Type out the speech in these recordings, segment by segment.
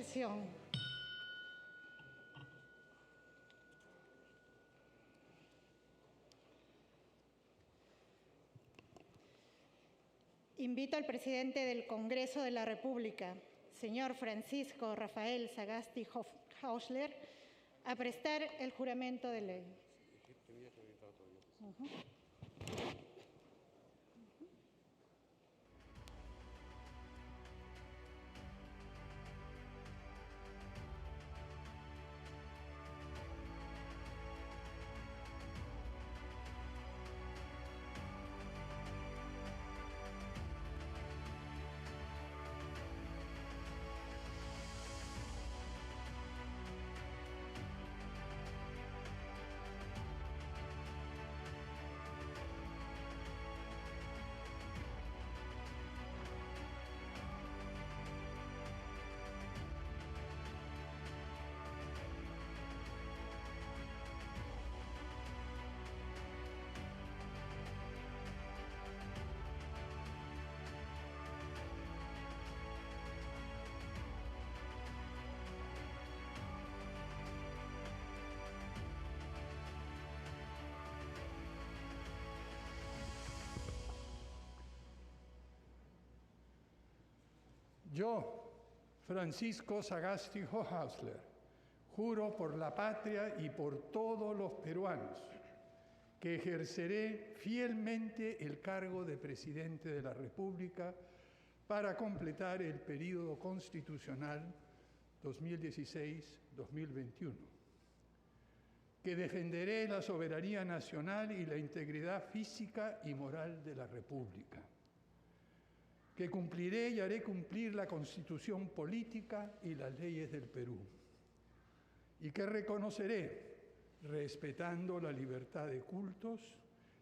sesión. Invito al presidente del Congreso de la República, señor Francisco Rafael Sagasti Hausler, a prestar el juramento de ley. Yo, Francisco Sagasti Hausler, juro por la patria y por todos los peruanos que ejerceré fielmente el cargo de Presidente de la República para completar el período constitucional 2016-2021, que defenderé la soberanía nacional y la integridad física y moral de la República, que cumpliré y haré cumplir la Constitución política y las leyes del Perú, y que reconoceré, respetando la libertad de cultos,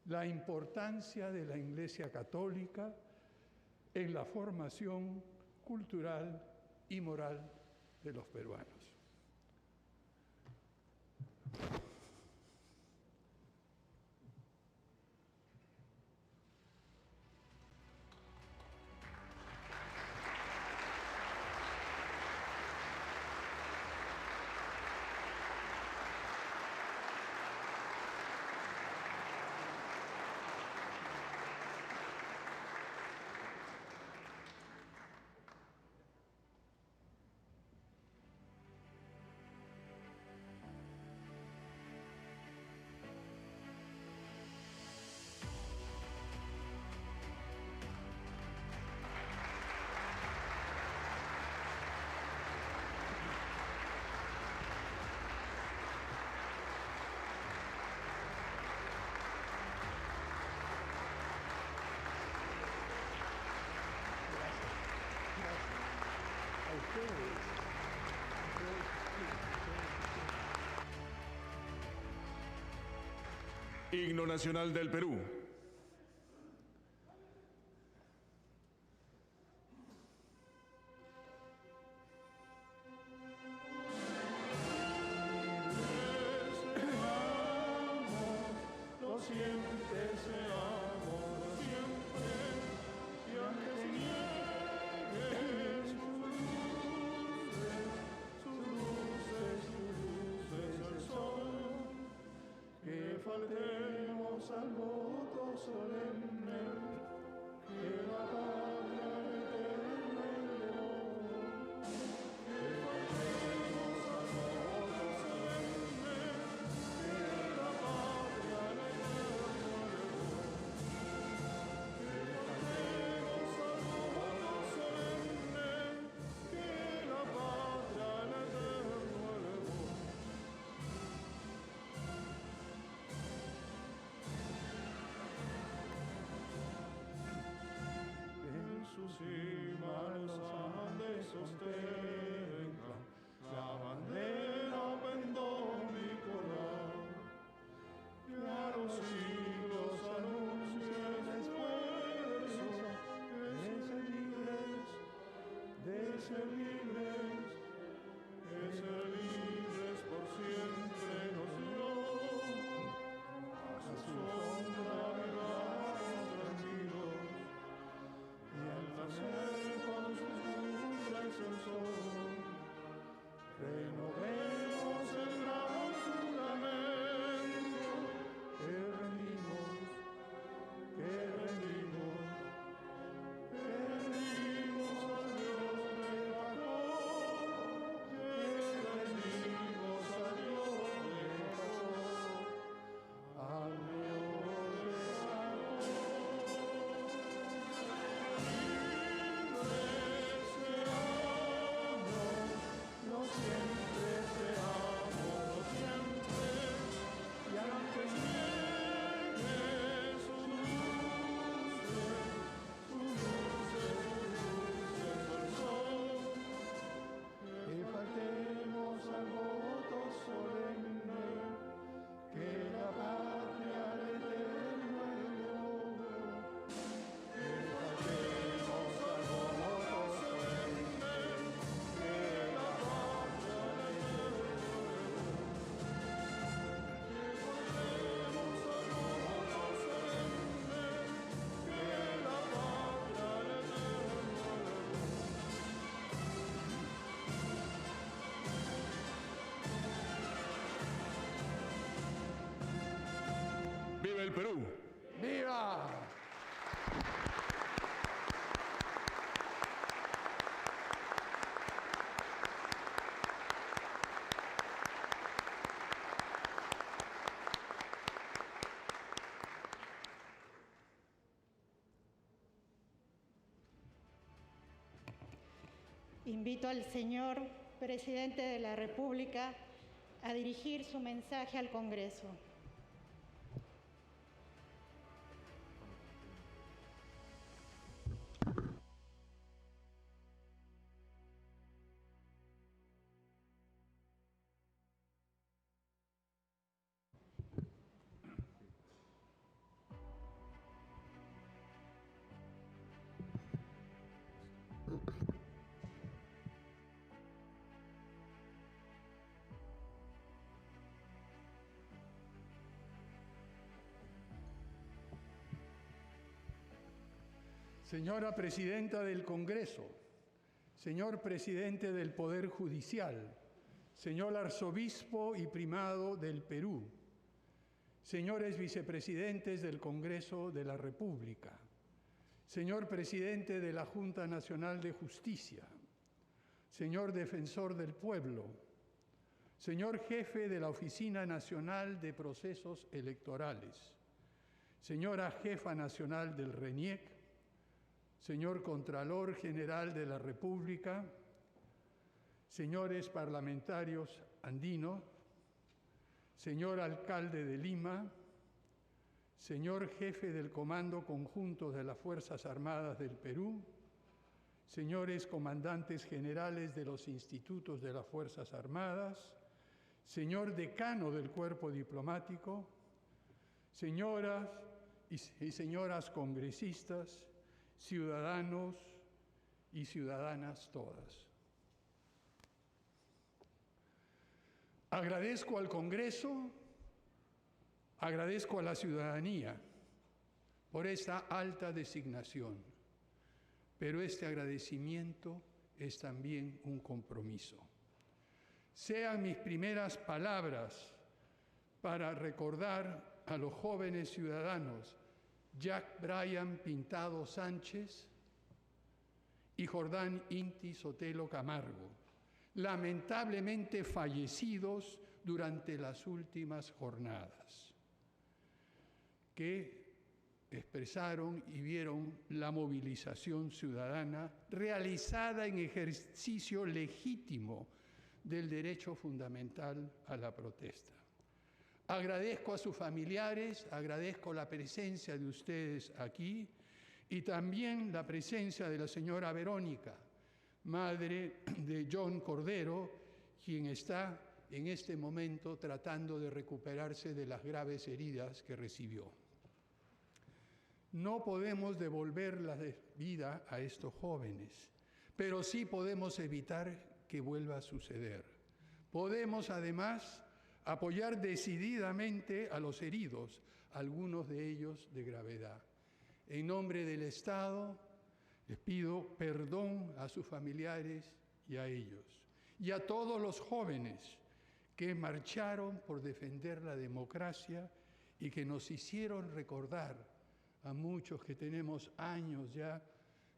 la importancia de la Iglesia Católica en la formación cultural y moral de los peruanos. Himno Nacional del Perú. Faltemos al voto solemne que la patria eterna elevó. Que faltemos al voto solemne que la patria eterna elevó. Que faltemos al voto solemne que la patria eterna elevó. Perú. ¡Viva! Invito al señor presidente de la República a dirigir su mensaje al Congreso. Señora Presidenta del Congreso, señor Presidente del Poder Judicial, señor Arzobispo y Primado del Perú, señores Vicepresidentes del Congreso de la República, señor Presidente de la Junta Nacional de Justicia, señor Defensor del Pueblo, señor Jefe de la Oficina Nacional de Procesos Electorales, señora Jefa Nacional del RENIEC, señor Contralor General de la República, señores parlamentarios andinos, señor Alcalde de Lima, señor Jefe del Comando Conjunto de las Fuerzas Armadas del Perú, señores Comandantes Generales de los Institutos de las Fuerzas Armadas, señor Decano del Cuerpo Diplomático, señoras y señoras congresistas, ciudadanos y ciudadanas todas. Agradezco al Congreso, agradezco a la ciudadanía por esta alta designación, pero este agradecimiento es también un compromiso. Sean mis primeras palabras para recordar a los jóvenes ciudadanos Jack Bryan Pintado Sánchez y Jordán Inti Sotelo Camargo, lamentablemente fallecidos durante las últimas jornadas, que expresaron y vieron la movilización ciudadana realizada en ejercicio legítimo del derecho fundamental a la protesta. Agradezco a sus familiares, agradezco la presencia de ustedes aquí y también la presencia de la señora Verónica, madre de John Cordero, quien está en este momento tratando de recuperarse de las graves heridas que recibió. No podemos devolver la vida a estos jóvenes, pero sí podemos evitar que vuelva a suceder. Podemos además apoyar decididamente a los heridos, algunos de ellos de gravedad. En nombre del Estado, les pido perdón a sus familiares y a ellos, y a todos los jóvenes que marcharon por defender la democracia y que nos hicieron recordar a muchos que tenemos años ya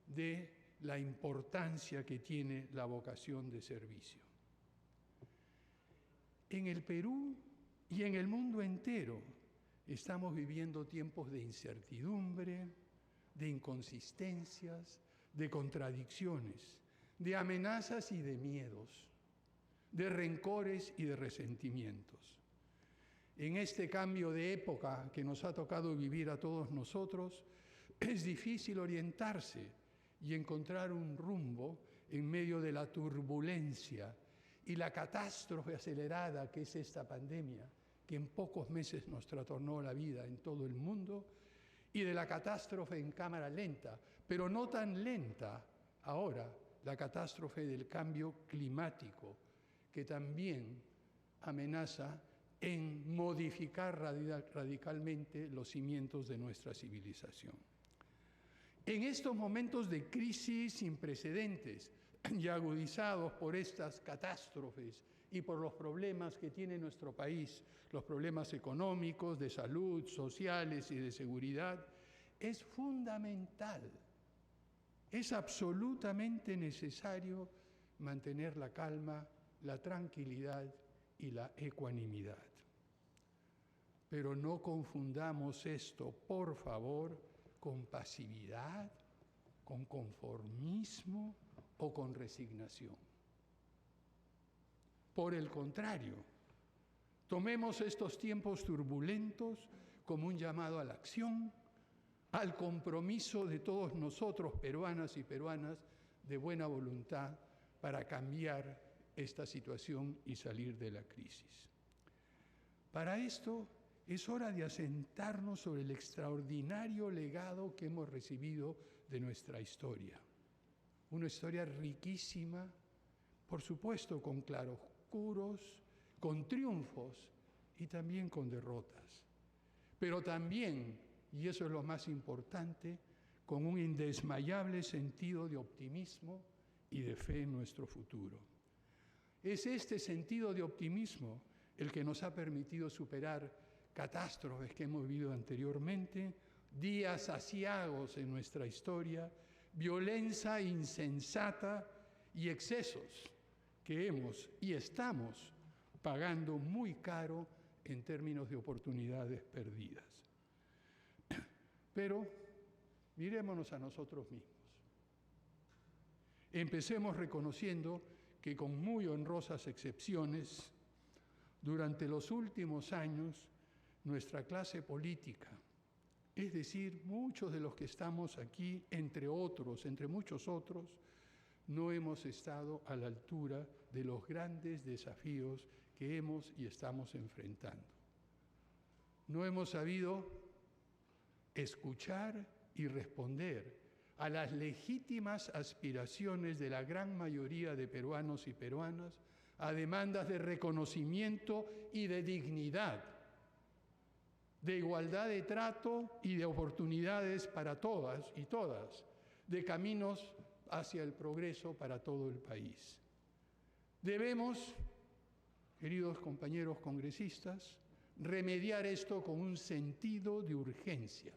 de la importancia que tiene la vocación de servicio. En el Perú y en el mundo entero estamos viviendo tiempos de incertidumbre, de inconsistencias, de contradicciones, de amenazas y de miedos, de rencores y de resentimientos. En este cambio de época que nos ha tocado vivir a todos nosotros, es difícil orientarse y encontrar un rumbo en medio de la turbulencia y la catástrofe acelerada que es esta pandemia, que en pocos meses nos trastornó la vida en todo el mundo, y de la catástrofe en cámara lenta, pero no tan lenta ahora, la catástrofe del cambio climático, que también amenaza en modificar radicalmente los cimientos de nuestra civilización. En estos momentos de crisis sin precedentes, y agudizados por estas catástrofes y por los problemas que tiene nuestro país, los problemas económicos, de salud, sociales y de seguridad, es fundamental, es absolutamente necesario mantener la calma, la tranquilidad y la ecuanimidad. Pero no confundamos esto, por favor, con pasividad, con conformismo o con resignación. Por el contrario, tomemos estos tiempos turbulentos como un llamado a la acción, al compromiso de todos nosotros, peruanas y peruanas, de buena voluntad para cambiar esta situación y salir de la crisis. Para esto es hora de asentarnos sobre el extraordinario legado que hemos recibido de nuestra historia. Una historia riquísima, por supuesto con claroscuros, con triunfos y también con derrotas. Pero también, y eso es lo más importante, con un indesmayable sentido de optimismo y de fe en nuestro futuro. Es este sentido de optimismo el que nos ha permitido superar catástrofes que hemos vivido anteriormente, días aciagos en nuestra historia, violencia insensata y excesos que hemos y estamos pagando muy caro en términos de oportunidades perdidas. Pero mirémonos a nosotros mismos. Empecemos reconociendo que con muy honrosas excepciones, durante los últimos años, nuestra clase política, es decir, muchos de los que estamos aquí, entre otros, entre muchos otros, no hemos estado a la altura de los grandes desafíos que hemos y estamos enfrentando. No hemos sabido escuchar y responder a las legítimas aspiraciones de la gran mayoría de peruanos y peruanas, a demandas de reconocimiento y de dignidad, de igualdad de trato y de oportunidades para todas y todas, de caminos hacia el progreso para todo el país. Debemos, queridos compañeros congresistas, remediar esto con un sentido de urgencia,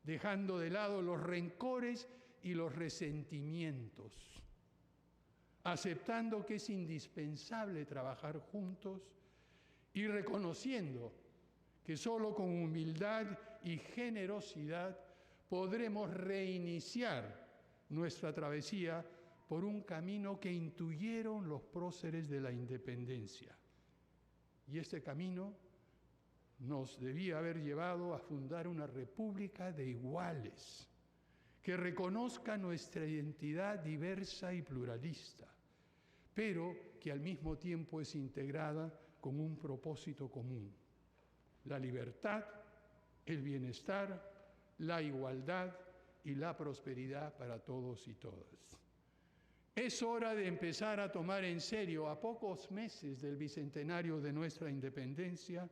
dejando de lado los rencores y los resentimientos, aceptando que es indispensable trabajar juntos y reconociendo que solo con humildad y generosidad podremos reiniciar nuestra travesía por un camino que intuyeron los próceres de la independencia. Y este camino nos debía haber llevado a fundar una república de iguales, que reconozca nuestra identidad diversa y pluralista, pero que al mismo tiempo es integrada con un propósito común: la libertad, el bienestar, la igualdad y la prosperidad para todos y todas. Es hora de empezar a tomar en serio, a pocos meses del bicentenario de nuestra independencia,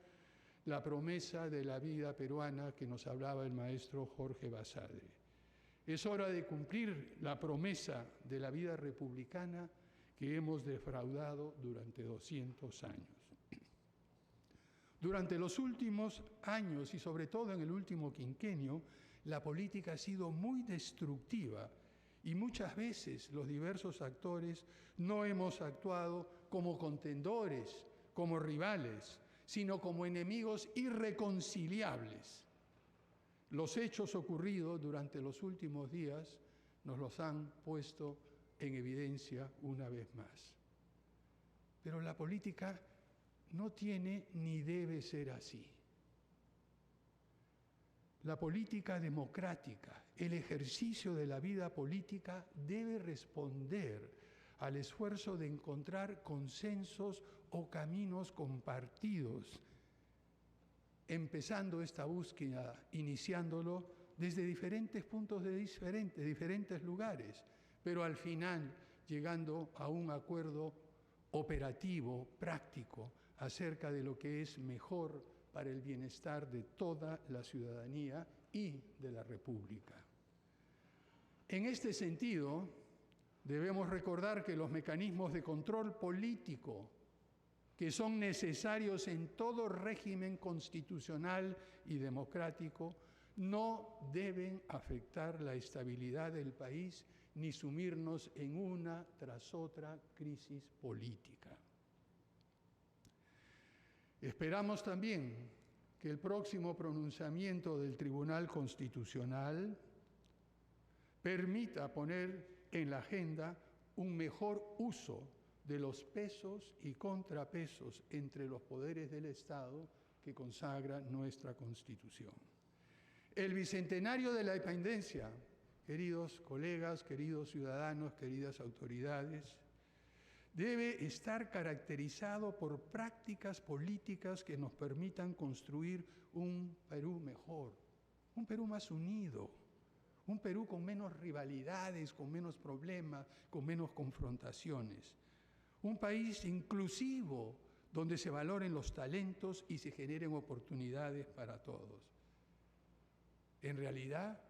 la promesa de la vida peruana que nos hablaba el maestro Jorge Basadre. Es hora de cumplir la promesa de la vida republicana que hemos defraudado durante 200 años. Durante los últimos años y sobre todo en el último quinquenio, la política ha sido muy destructiva y muchas veces los diversos actores no hemos actuado como contendores, como rivales, sino como enemigos irreconciliables. Los hechos ocurridos durante los últimos días nos los han puesto en evidencia una vez más. Pero la política no tiene ni debe ser así. La política democrática, el ejercicio de la vida política debe responder al esfuerzo de encontrar consensos o caminos compartidos, empezando esta búsqueda, iniciándolo desde diferentes puntos de diferentes lugares, pero al final llegando a un acuerdo operativo, práctico, acerca de lo que es mejor para el bienestar de toda la ciudadanía y de la República. En este sentido, Debemos recordar que los mecanismos de control político que son necesarios en todo régimen constitucional y democrático no deben afectar la estabilidad del país ni sumirnos en una tras otra crisis política. Esperamos también que el próximo pronunciamiento del Tribunal Constitucional permita poner en la agenda un mejor uso de los pesos y contrapesos entre los poderes del Estado que consagra nuestra Constitución. El bicentenario de la independencia, queridos colegas, queridos ciudadanos, queridas autoridades, debe estar caracterizado por prácticas políticas que nos permitan construir un Perú mejor, un Perú más unido, un Perú con menos rivalidades, con menos problemas, con menos confrontaciones. Un país inclusivo, donde se valoren los talentos y se generen oportunidades para todos. En realidad,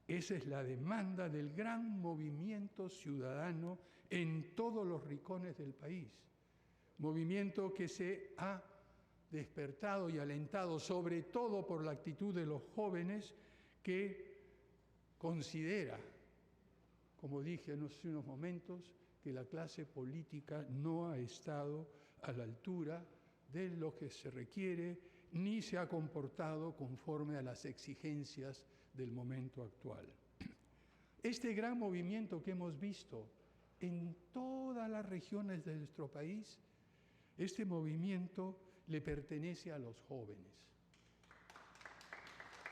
esa es la demanda del gran movimiento ciudadano en todos los rincones del país. Movimiento que se ha despertado y alentado sobre todo por la actitud de los jóvenes que considera, como dije hace unos momentos, que la clase política no ha estado a la altura de lo que se requiere ni se ha comportado conforme a las exigencias del momento actual. Este gran movimiento que hemos visto en todas las regiones de nuestro país, este movimiento le pertenece a los jóvenes,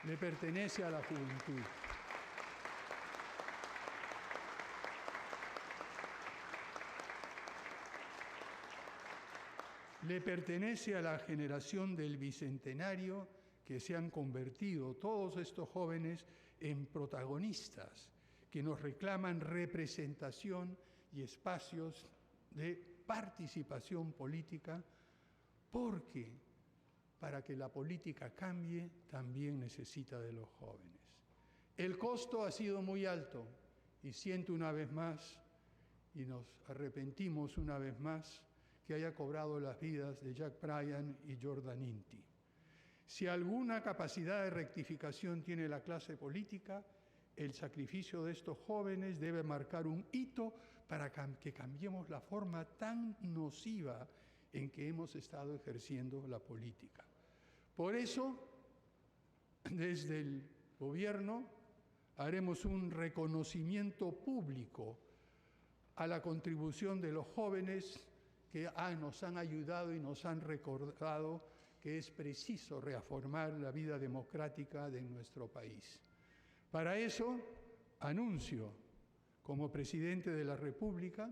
le pertenece a la juventud. Le pertenece a la generación del Bicentenario que se han convertido todos estos jóvenes en protagonistas que nos reclaman representación y espacios de participación política, porque para que la política cambie también necesita de los jóvenes. El costo ha sido muy alto y siento una vez más, y nos arrepentimos una vez más, que haya cobrado las vidas de Jack Bryan y Jordan Inti. Si alguna capacidad de rectificación tiene la clase política, el sacrificio de estos jóvenes debe marcar un hito para que cambiemos la forma tan nociva en que hemos estado ejerciendo la política. Por eso, desde el gobierno, haremos un reconocimiento público a la contribución de los jóvenes que nos han ayudado y nos han recordado que es preciso reafirmar la vida democrática de nuestro país. Para eso, anuncio, como presidente de la República,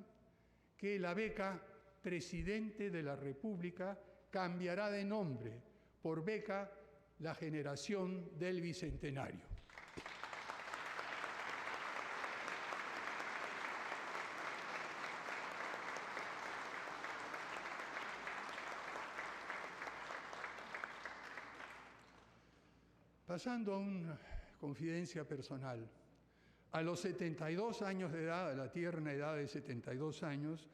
que la beca Presidente de la República cambiará de nombre por beca La Generación del Bicentenario. Pasando a una confidencia personal, a los 72 años de edad, a la tierna edad de 72 años,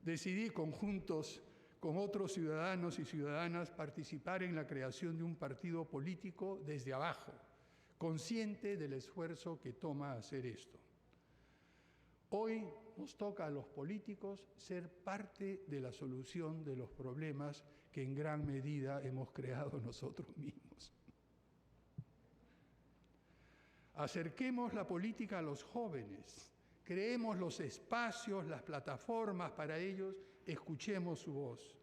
decidí conjuntos con otros ciudadanos y ciudadanas participar en la creación de un partido político desde abajo, consciente del esfuerzo que toma hacer esto. Hoy nos toca a los políticos ser parte de la solución de los problemas que en gran medida hemos creado nosotros mismos. Acerquemos la política a los jóvenes, creemos los espacios, las plataformas para ellos, escuchemos su voz.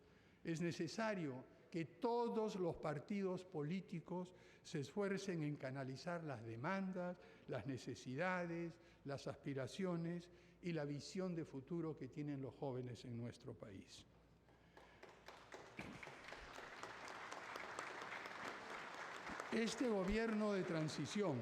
Es necesario que todos los partidos políticos se esfuercen en canalizar las demandas, las necesidades, las aspiraciones y la visión de futuro que tienen los jóvenes en nuestro país. Este gobierno de transición,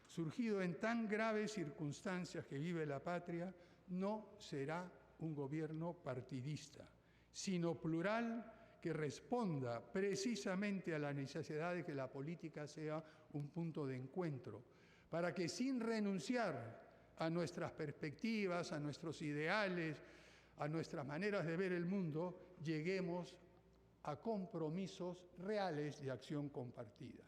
surgido en tan graves circunstancias que vive la patria, no será un gobierno partidista, sino plural, que responda precisamente a la necesidad de que la política sea un punto de encuentro, para que sin renunciar a nuestras perspectivas, a nuestros ideales, a nuestras maneras de ver el mundo, lleguemos a compromisos reales de acción compartida.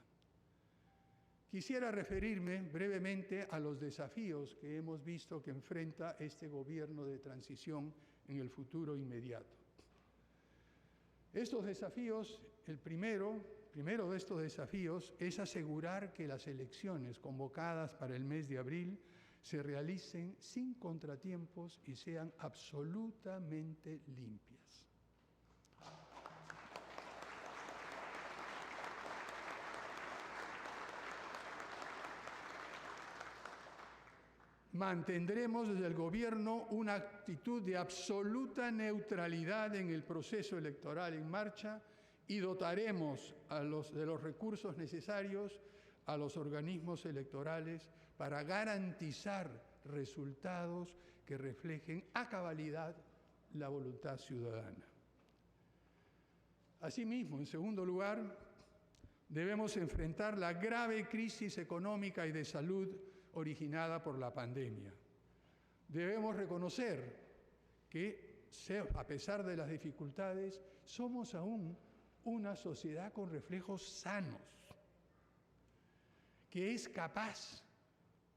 Quisiera referirme brevemente a los desafíos que hemos visto que enfrenta este gobierno de transición en el futuro inmediato. Estos desafíos, el primero de estos desafíos es asegurar que las elecciones convocadas para el mes de abril se realicen sin contratiempos y sean absolutamente limpias. Mantendremos desde el Gobierno una actitud de absoluta neutralidad en el proceso electoral en marcha y dotaremos de los recursos necesarios a los organismos electorales para garantizar resultados que reflejen a cabalidad la voluntad ciudadana. Asimismo, en segundo lugar, debemos enfrentar la grave crisis económica y de salud originada por la pandemia. Debemos reconocer que, a pesar de las dificultades, somos aún una sociedad con reflejos sanos, que es capaz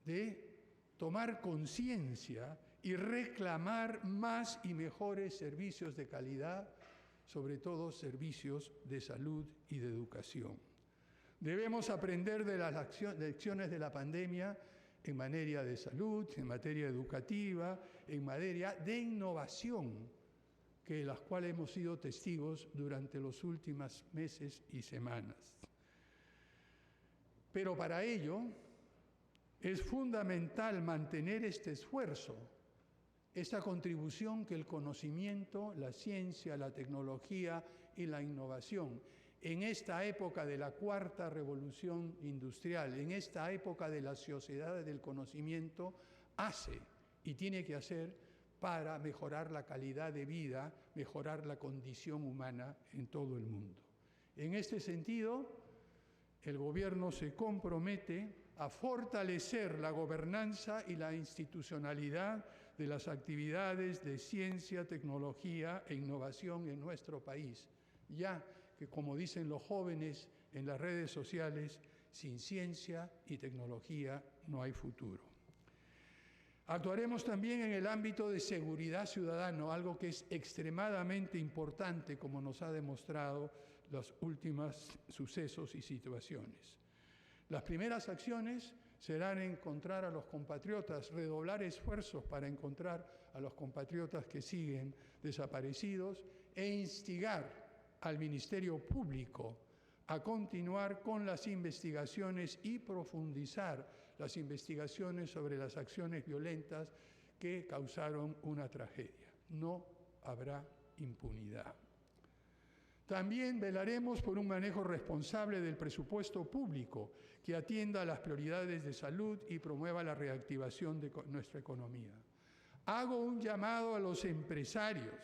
de tomar conciencia y reclamar más y mejores servicios de calidad, sobre todo servicios de salud y de educación. Debemos aprender de las lecciones de la pandemia en materia de salud, en materia educativa, en materia de innovación, de las cuales hemos sido testigos durante los últimos meses y semanas. Pero para ello es fundamental mantener este esfuerzo, esta contribución que el conocimiento, la ciencia, la tecnología y la innovación en esta época de la cuarta revolución industrial, en esta época de la sociedad del conocimiento, hace y tiene que hacer para mejorar la calidad de vida, mejorar la condición humana en todo el mundo. En este sentido, el Gobierno se compromete a fortalecer la gobernanza y la institucionalidad de las actividades de ciencia, tecnología e innovación en nuestro país, ya que, como dicen los jóvenes en las redes sociales, sin ciencia y tecnología no hay futuro. Actuaremos también en el ámbito de seguridad ciudadana, algo que es extremadamente importante, como nos ha demostrado los últimos sucesos y situaciones. Las primeras acciones serán encontrar a los compatriotas, redoblar esfuerzos para encontrar a los compatriotas que siguen desaparecidos e instigar al Ministerio Público a continuar con las investigaciones y profundizar las investigaciones sobre las acciones violentas que causaron una tragedia. No habrá impunidad. También velaremos por un manejo responsable del presupuesto público que atienda a las prioridades de salud y promueva la reactivación de nuestra economía. Hago un llamado a los empresarios,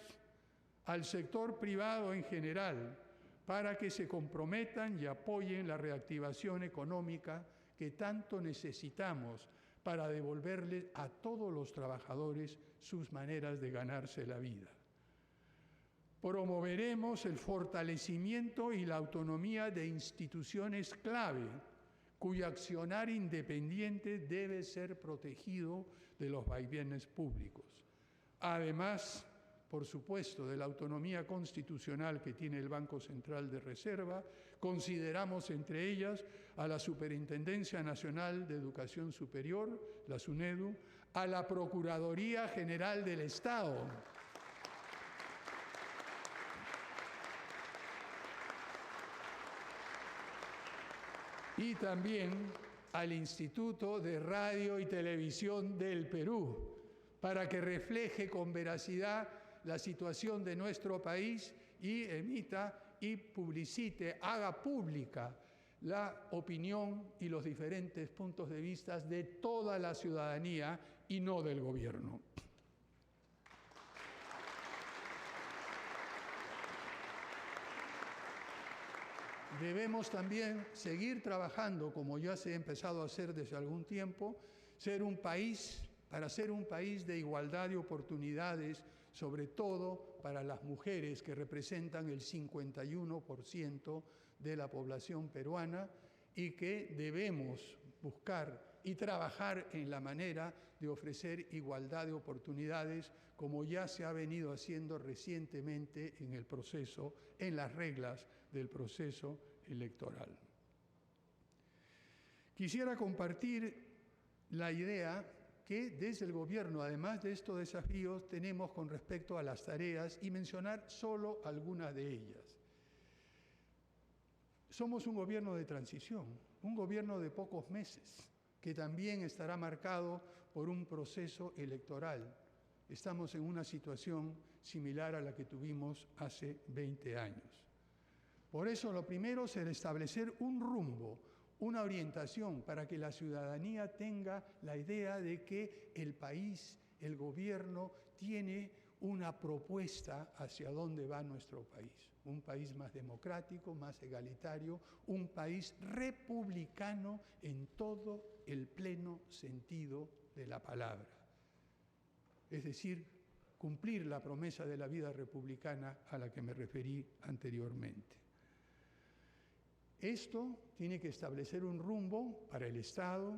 al sector privado en general, para que se comprometan y apoyen la reactivación económica que tanto necesitamos para devolverles a todos los trabajadores sus maneras de ganarse la vida. Promoveremos el fortalecimiento y la autonomía de instituciones clave, cuyo accionar independiente debe ser protegido de los vaivenes públicos. Además, por supuesto, de la autonomía constitucional que tiene el Banco Central de Reserva, consideramos entre ellas a la Superintendencia Nacional de Educación Superior, la SUNEDU, a la Procuraduría General del Estado, y también al Instituto de Radio y Televisión del Perú, para que refleje con veracidad la situación de nuestro país y emita y publicite, haga pública la opinión y los diferentes puntos de vista de toda la ciudadanía y no del gobierno. Debemos también seguir trabajando, como ya se ha empezado a hacer desde algún tiempo, ser un país para ser un país de igualdad de oportunidades, sobre todo para las mujeres que representan el 51% de la población peruana y que debemos buscar y trabajar en la manera de ofrecer igualdad de oportunidades, como ya se ha venido haciendo recientemente en el proceso, en las reglas del proceso electoral. Quisiera compartir la idea que desde el gobierno, además de estos desafíos, tenemos con respecto a las tareas y mencionar solo algunas de ellas. Somos un gobierno de transición, un gobierno de pocos meses, que también estará marcado por un proceso electoral. Estamos en una situación similar a la que tuvimos hace 20 años. Por eso, lo primero será establecer un rumbo, una orientación para que la ciudadanía tenga la idea de que el país, el gobierno, tiene una propuesta hacia dónde va nuestro país. Un país más democrático, más egalitario, un país republicano en todo el pleno sentido de la palabra. Es decir, cumplir la promesa de la vida republicana a la que me referí anteriormente. Esto tiene que establecer un rumbo para el Estado,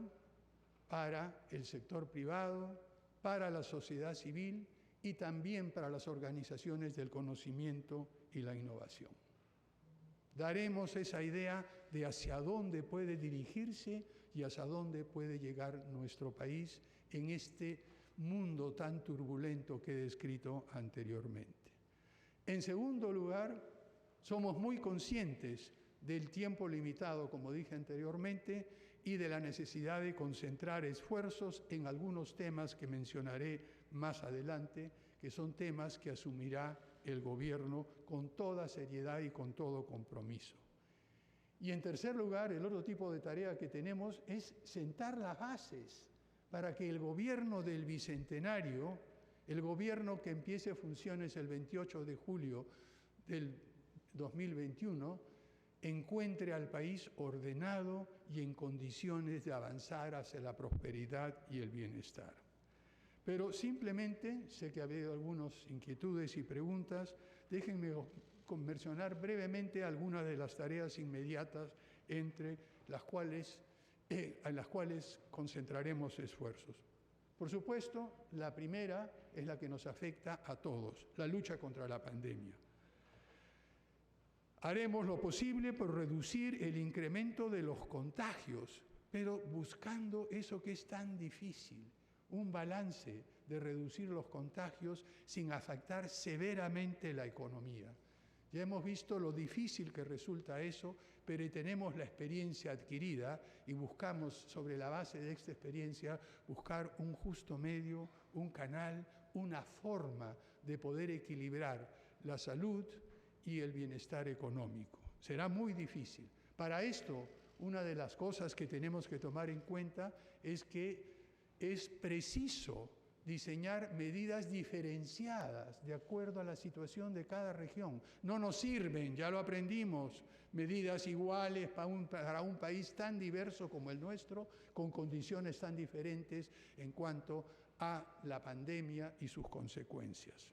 para el sector privado, para la sociedad civil y también para las organizaciones del conocimiento y la innovación. Daremos esa idea de hacia dónde puede dirigirse y hacia dónde puede llegar nuestro país en este mundo tan turbulento que he descrito anteriormente. En segundo lugar, somos muy conscientes del tiempo limitado, como dije anteriormente, y de la necesidad de concentrar esfuerzos en algunos temas que mencionaré más adelante, que son temas que asumirá el gobierno con toda seriedad y con todo compromiso. Y en tercer lugar, el otro tipo de tarea que tenemos es sentar las bases para que el gobierno del Bicentenario, el gobierno que empiece funciones el 28 de julio del 2021, encuentre al país ordenado y en condiciones de avanzar hacia la prosperidad y el bienestar. Pero simplemente, sé que ha habido algunas inquietudes y preguntas, déjenme mencionar brevemente algunas de las tareas inmediatas en las cuales concentraremos esfuerzos. Por supuesto, la primera es la que nos afecta a todos, la lucha contra la pandemia. Haremos lo posible por reducir el incremento de los contagios, pero buscando eso que es tan difícil, un balance de reducir los contagios sin afectar severamente la economía. Ya hemos visto lo difícil que resulta eso, pero tenemos la experiencia adquirida y buscamos, sobre la base de esta experiencia, buscar un justo medio, un canal, una forma de poder equilibrar la salud y el bienestar económico. Será muy difícil. Para esto, una de las cosas que tenemos que tomar en cuenta es que es preciso diseñar medidas diferenciadas de acuerdo a la situación de cada región. No nos sirven, ya lo aprendimos, medidas iguales para un país tan diverso como el nuestro, con condiciones tan diferentes en cuanto a la pandemia y sus consecuencias.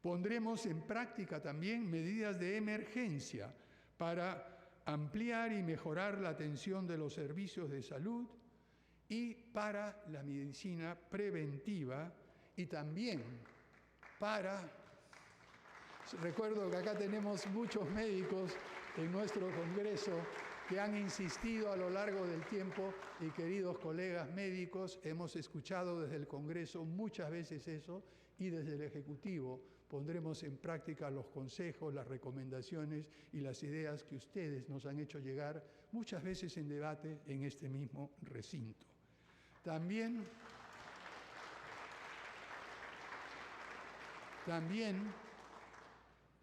Pondremos en práctica también medidas de emergencia para ampliar y mejorar la atención de los servicios de salud y para la medicina preventiva y también recuerdo que acá tenemos muchos médicos en nuestro Congreso que han insistido a lo largo del tiempo y queridos colegas médicos, hemos escuchado desde el Congreso muchas veces eso y desde el Ejecutivo pondremos en práctica los consejos, las recomendaciones y las ideas que ustedes nos han hecho llegar muchas veces en debate en este mismo recinto. También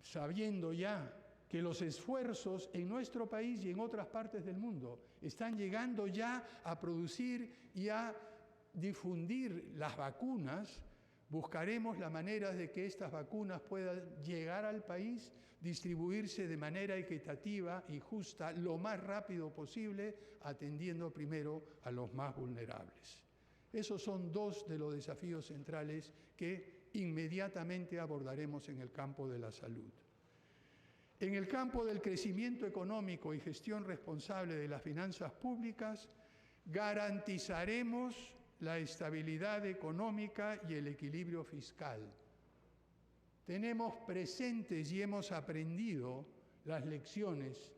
sabiendo ya que los esfuerzos en nuestro país y en otras partes del mundo están llegando ya a producir y a difundir las vacunas, buscaremos la manera de que estas vacunas puedan llegar al país, distribuirse de manera equitativa y justa lo más rápido posible, atendiendo primero a los más vulnerables. Esos son dos de los desafíos centrales que inmediatamente abordaremos en el campo de la salud. En el campo del crecimiento económico y gestión responsable de las finanzas públicas, garantizaremos la estabilidad económica y el equilibrio fiscal. Tenemos presentes y hemos aprendido las lecciones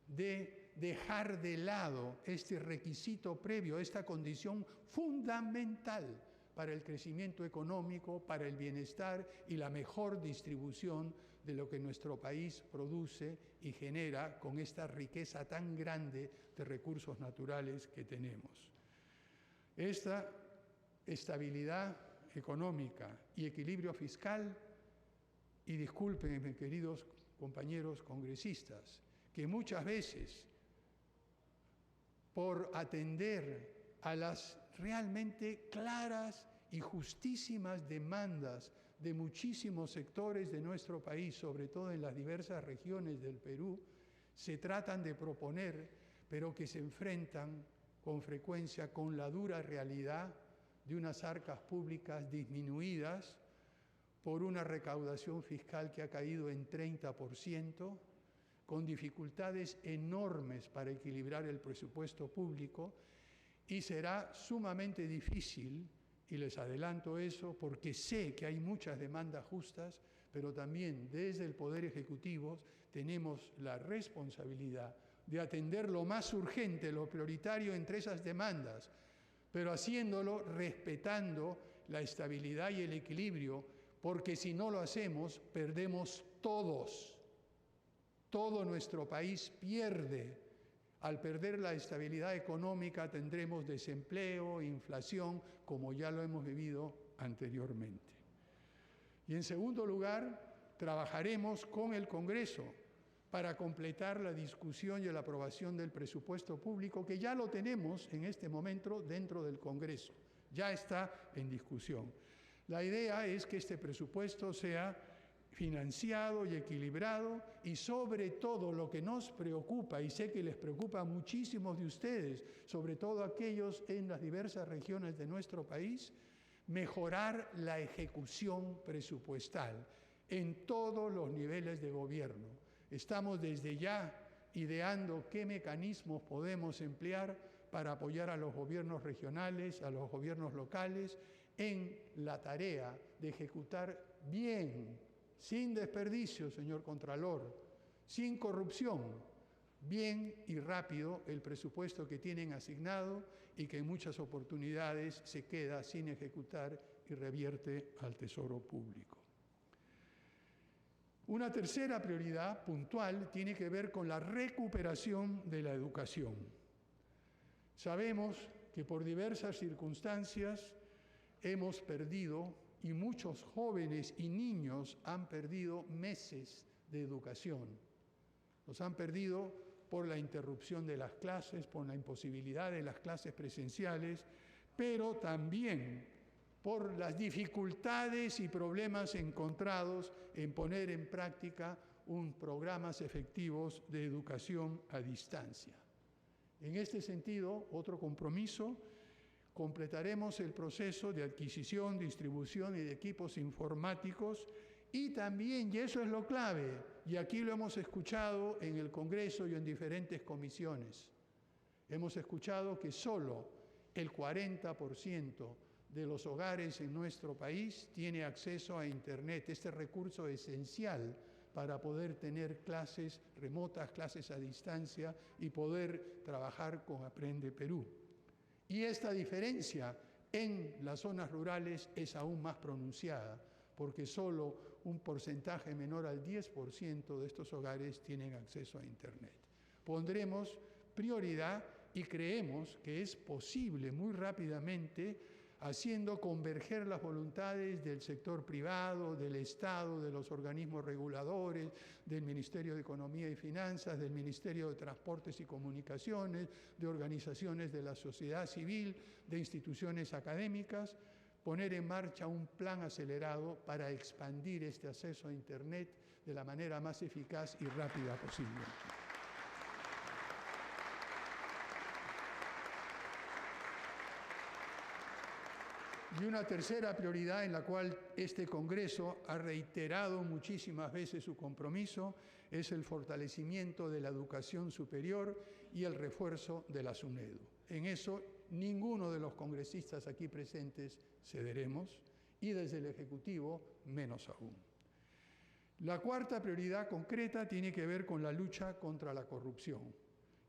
de dejar de lado este requisito previo, esta condición fundamental para el crecimiento económico, para el bienestar y la mejor distribución de lo que nuestro país produce y genera con esta riqueza tan grande de recursos naturales que tenemos. Esta estabilidad económica y equilibrio fiscal, y disculpen, queridos compañeros congresistas, que muchas veces, por atender a las realmente claras y justísimas demandas de muchísimos sectores de nuestro país, sobre todo en las diversas regiones del Perú, se tratan de proponer, pero que se enfrentan con frecuencia con la dura realidad de unas arcas públicas disminuidas por una recaudación fiscal que ha caído en 30%, con dificultades enormes para equilibrar el presupuesto público, y será sumamente difícil, y les adelanto eso, porque sé que hay muchas demandas justas, pero también desde el Poder Ejecutivo tenemos la responsabilidad de atender lo más urgente, lo prioritario entre esas demandas, pero haciéndolo respetando la estabilidad y el equilibrio, porque si no lo hacemos, perdemos todos. Todo nuestro país pierde. Al perder la estabilidad económica tendremos desempleo, inflación, como ya lo hemos vivido anteriormente. Y en segundo lugar, trabajaremos con el Congreso para completar la discusión y la aprobación del presupuesto público, que ya lo tenemos en este momento dentro del Congreso, ya está en discusión. La idea es que este presupuesto sea financiado y equilibrado, y sobre todo lo que nos preocupa, y sé que les preocupa a muchísimos de ustedes, sobre todo aquellos en las diversas regiones de nuestro país, mejorar la ejecución presupuestal en todos los niveles de gobierno. Estamos desde ya ideando qué mecanismos podemos emplear para apoyar a los gobiernos regionales, a los gobiernos locales, en la tarea de ejecutar bien, sin desperdicio, señor Contralor, sin corrupción, bien y rápido el presupuesto que tienen asignado y que en muchas oportunidades se queda sin ejecutar y revierte al Tesoro Público. Una tercera prioridad puntual tiene que ver con la recuperación de la educación. Sabemos que por diversas circunstancias hemos perdido, y muchos jóvenes y niños han perdido meses de educación. Los han perdido por la interrupción de las clases, por la imposibilidad de las clases presenciales, pero también por las dificultades y problemas encontrados en poner en práctica programas efectivos de educación a distancia. En este sentido, otro compromiso: completaremos el proceso de adquisición, distribución y de equipos informáticos, y también, y eso es lo clave, y aquí lo hemos escuchado en el Congreso y en diferentes comisiones, hemos escuchado que solo el 40% de los hogares en nuestro país tiene acceso a Internet, este recurso esencial para poder tener clases remotas, clases a distancia y poder trabajar con Aprende Perú. Y esta diferencia en las zonas rurales es aún más pronunciada, porque solo un porcentaje menor al 10% de estos hogares tienen acceso a Internet. Pondremos prioridad y creemos que es posible muy rápidamente, haciendo converger las voluntades del sector privado, del Estado, de los organismos reguladores, del Ministerio de Economía y Finanzas, del Ministerio de Transportes y Comunicaciones, de organizaciones de la sociedad civil, de instituciones académicas, poner en marcha un plan acelerado para expandir este acceso a Internet de la manera más eficaz y rápida posible. Y una tercera prioridad en la cual este Congreso ha reiterado muchísimas veces su compromiso es el fortalecimiento de la educación superior y el refuerzo de la SUNEDU. En eso ninguno de los congresistas aquí presentes cederemos y desde el Ejecutivo menos aún. La cuarta prioridad concreta tiene que ver con la lucha contra la corrupción.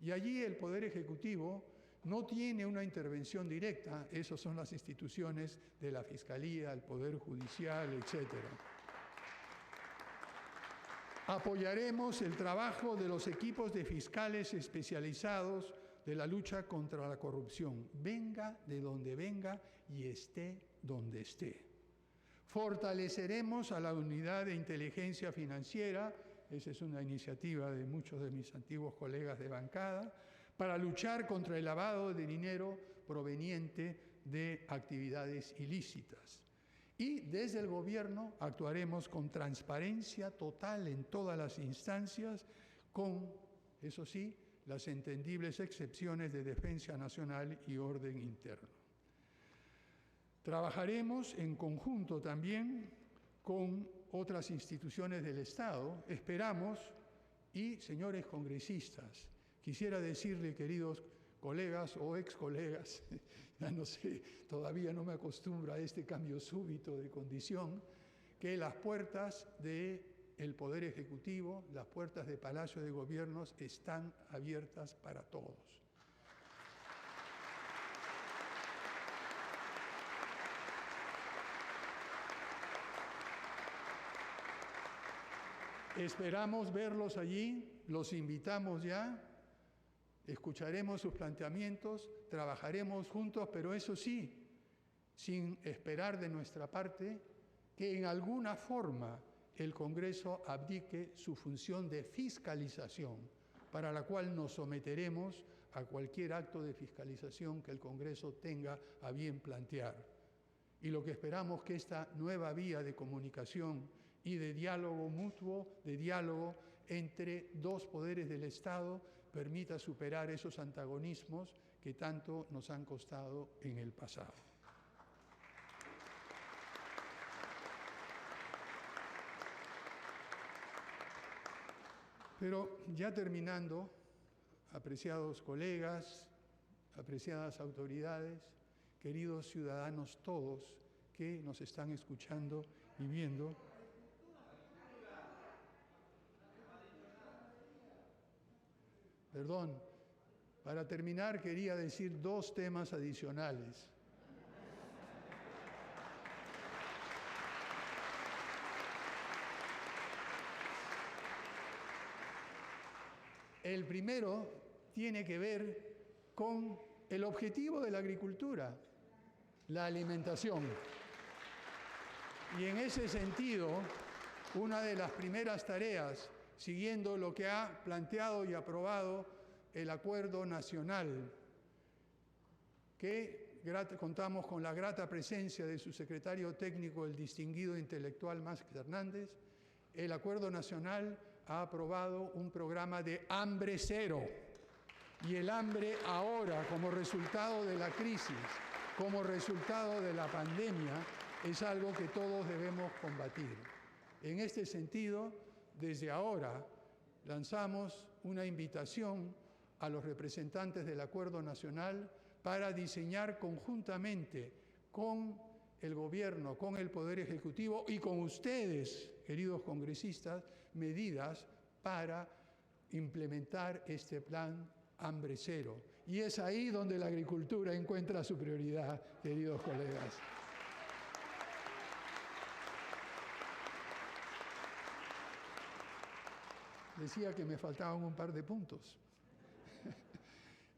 Y allí el Poder Ejecutivo no tiene una intervención directa, esas son las instituciones de la Fiscalía, el Poder Judicial, etc. Apoyaremos el trabajo de los equipos de fiscales especializados de la lucha contra la corrupción, venga de donde venga y esté donde esté. Fortaleceremos a la unidad de inteligencia financiera, esa es una iniciativa de muchos de mis antiguos colegas de bancada, para luchar contra el lavado de dinero proveniente de actividades ilícitas. Y desde el Gobierno actuaremos con transparencia total en todas las instancias, con, eso sí, las entendibles excepciones de defensa nacional y orden interno. Trabajaremos en conjunto también con otras instituciones del Estado, esperamos, y señores congresistas, quisiera decirle, queridos colegas o ex colegas, ya no sé, todavía no me acostumbro a este cambio súbito de condición, que las puertas del Poder Ejecutivo, las puertas del Palacio de Gobiernos están abiertas para todos. Esperamos verlos allí, los invitamos ya, escucharemos sus planteamientos, trabajaremos juntos, pero eso sí, sin esperar de nuestra parte que en alguna forma el Congreso abdique su función de fiscalización, para la cual nos someteremos a cualquier acto de fiscalización que el Congreso tenga a bien plantear. Y lo que esperamos que esta nueva vía de comunicación y de diálogo mutuo, de diálogo entre dos poderes del Estado, permita superar esos antagonismos que tanto nos han costado en el pasado. Pero ya terminando, apreciados colegas, apreciadas autoridades, queridos ciudadanos todos que nos están escuchando y viendo, perdón, para terminar quería decir dos temas adicionales. El primero tiene que ver con el objetivo de la agricultura, la alimentación. Y en ese sentido, una de las primeras tareas, siguiendo lo que ha planteado y aprobado el Acuerdo Nacional, que contamos con la grata presencia de su secretario técnico, el distinguido intelectual Máximo Hernández, el Acuerdo Nacional ha aprobado un programa de hambre cero. Y el hambre ahora, como resultado de la crisis, como resultado de la pandemia, es algo que todos debemos combatir. En este sentido, desde ahora lanzamos una invitación a los representantes del Acuerdo Nacional para diseñar conjuntamente con el Gobierno, con el Poder Ejecutivo y con ustedes, queridos congresistas, medidas para implementar este plan hambre cero. Y es ahí donde la agricultura encuentra su prioridad, queridos colegas. Decía que me faltaban un par de puntos.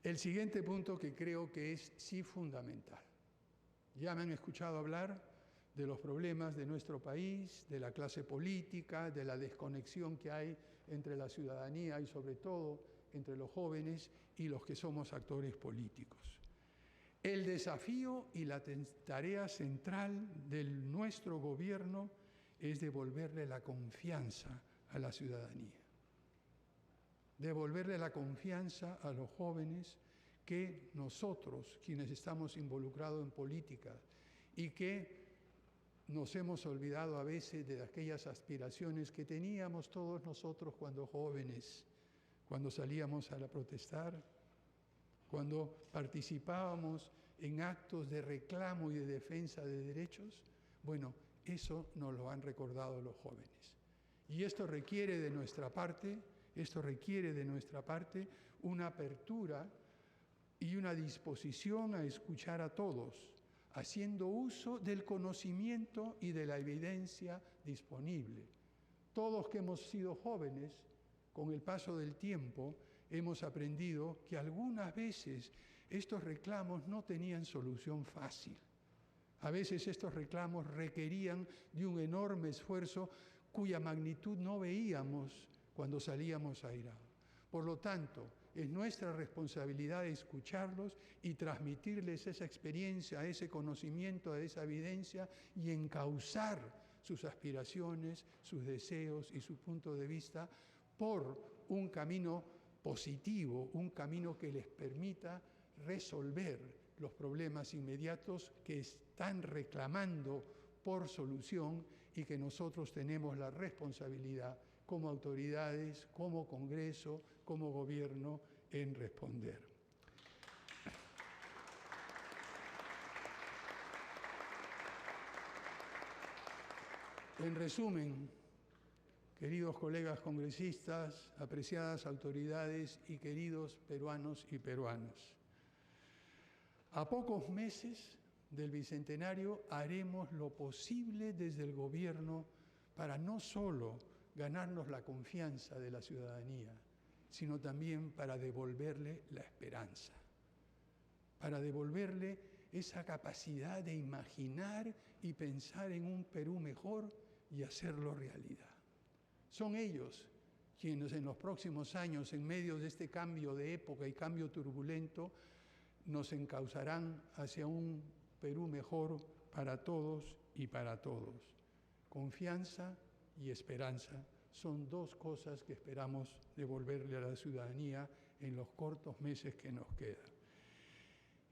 El siguiente punto que creo que es sí fundamental. Ya me han escuchado hablar de los problemas de nuestro país, de la clase política, de la desconexión que hay entre la ciudadanía y sobre todo entre los jóvenes y los que somos actores políticos. El desafío y la tarea central de nuestro gobierno es devolverle la confianza a la ciudadanía. Devolverle la confianza a los jóvenes que nosotros, quienes estamos involucrados en política y que nos hemos olvidado a veces de aquellas aspiraciones que teníamos todos nosotros cuando jóvenes, cuando salíamos a protestar, cuando participábamos en actos de reclamo y de defensa de derechos. Bueno, eso nos lo han recordado los jóvenes. Y esto requiere de nuestra parte una apertura y una disposición a escuchar a todos, haciendo uso del conocimiento y de la evidencia disponible. Todos que hemos sido jóvenes, con el paso del tiempo, hemos aprendido que algunas veces estos reclamos no tenían solución fácil. A veces estos reclamos requerían de un enorme esfuerzo cuya magnitud no veíamos cuando salíamos airados. Por lo tanto, es nuestra responsabilidad escucharlos y transmitirles esa experiencia, ese conocimiento, esa evidencia y encauzar sus aspiraciones, sus deseos y su punto de vista por un camino positivo, un camino que les permita resolver los problemas inmediatos que están reclamando por solución y que nosotros tenemos la responsabilidad como autoridades, como Congreso, como Gobierno, en responder. En resumen, queridos colegas congresistas, apreciadas autoridades y queridos peruanos y peruanas, a pocos meses del Bicentenario haremos lo posible desde el Gobierno para no solo ganarnos la confianza de la ciudadanía, sino también para devolverle la esperanza, para devolverle esa capacidad de imaginar y pensar en un Perú mejor y hacerlo realidad. Son ellos quienes en los próximos años, en medio de este cambio de época y cambio turbulento, nos encauzarán hacia un Perú mejor para todos y para todos. Confianza y esperanza son dos cosas que esperamos devolverle a la ciudadanía en los cortos meses que nos quedan.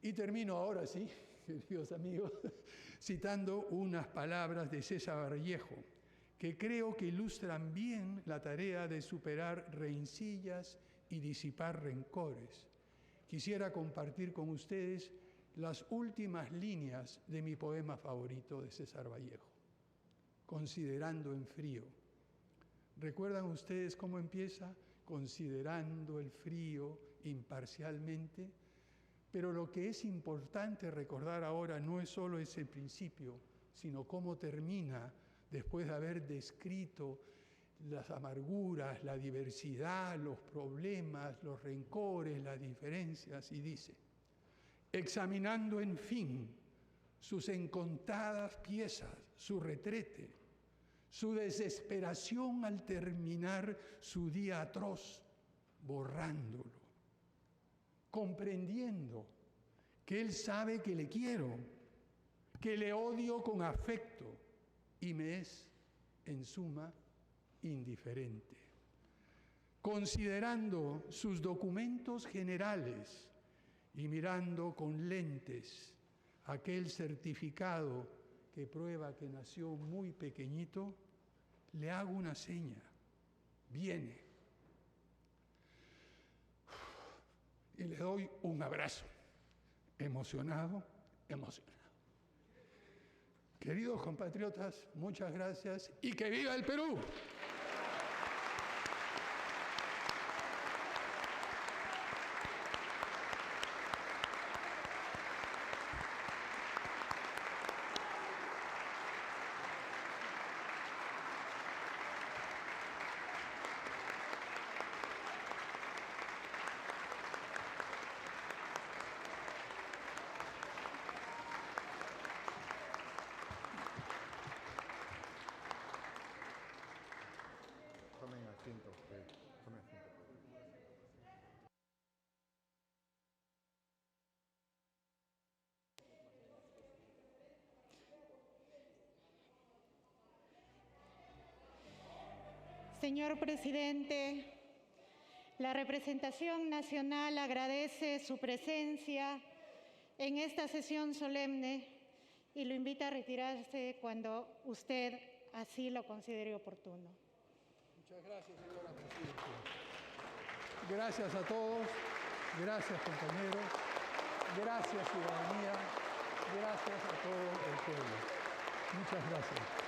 Y termino ahora sí, queridos amigos, citando unas palabras de César Vallejo, que creo que ilustran bien la tarea de superar rencillas y disipar rencores. Quisiera compartir con ustedes las últimas líneas de mi poema favorito de César Vallejo, Considerando en frío. ¿Recuerdan ustedes cómo empieza? Considerando el frío imparcialmente. Pero lo que es importante recordar ahora no es solo ese principio, sino cómo termina después de haber descrito las amarguras, la diversidad, los problemas, los rencores, las diferencias, y dice: examinando en fin sus incontadas piezas, su retrete, su desesperación al terminar su día atroz, borrándolo, comprendiendo que él sabe que le quiero, que le odio con afecto y me es, en suma, indiferente. Considerando sus documentos generales y mirando con lentes aquel certificado que prueba que nació muy pequeñito, le hago una seña: viene. Y le doy un abrazo, emocionado. Queridos compatriotas, muchas gracias y ¡que viva el Perú! Tomen asiento ustedes. Tomen asiento. Señor presidente, la representación nacional agradece su presencia en esta sesión solemne y lo invita a retirarse cuando usted así lo considere oportuno. Muchas gracias, señora Presidenta. Gracias a todos, gracias compañeros, gracias ciudadanía, gracias a todo el pueblo. Muchas gracias.